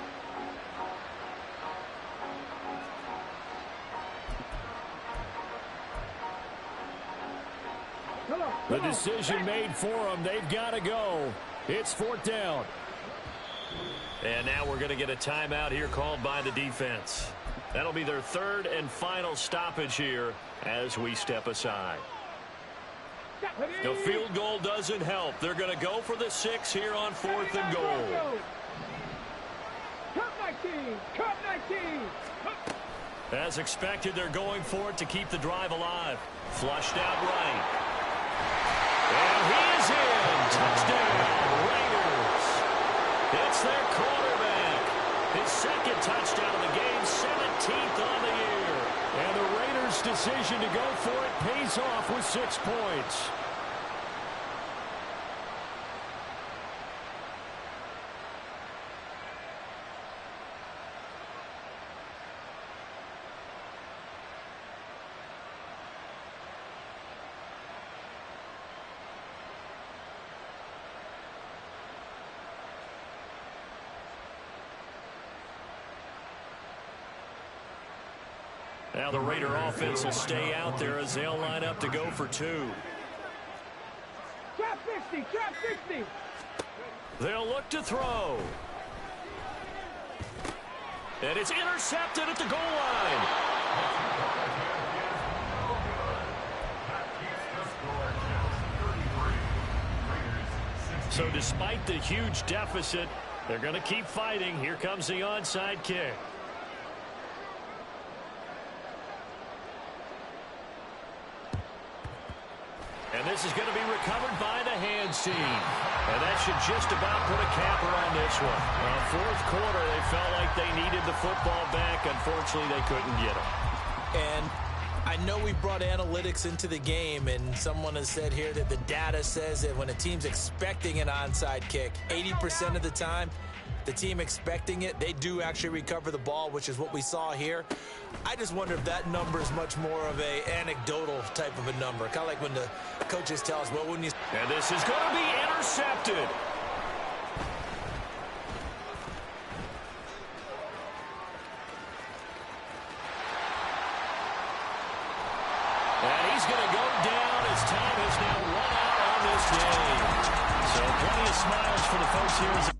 The decision made for them. They've got to go. It's 4th down. And now we're going to get a timeout here called by the defense. That'll be their 3rd and final stoppage here as we step aside. The field goal doesn't help. They're going to go for the 6 here on 4th and goal. Cup 19! Cup 19! As expected, they're going for it to keep the drive alive. Flushed out right. And he is in. Touchdown, Raiders. It's their quarterback. His 2nd touchdown of the game, 17th on the year. And the Raiders' decision to go for it pays off with 6 points. Now the Raider offense will stay out there as they'll line up to go for 2. Trap 60! Trap 60! They'll look to throw. And it's intercepted at the goal line. So despite the huge deficit, they're going to keep fighting. Here comes the onside kick. And this is going to be recovered by the hands team. And that should just about put a capper on this one. 4th quarter, they felt like they needed the football back. Unfortunately, they couldn't get it. And I know we brought analytics into the game, and someone has said here that the data says that when a team's expecting an onside kick, 80% of the time, the team expecting it, they do actually recover the ball, which is what we saw here. I just wonder if that number is much more of a anecdotal type of a number. Kind of like when the coaches tell us, well, when you... And this is going to be intercepted. And he's going to go down as time has now run out on this game. So plenty of smiles for the folks here.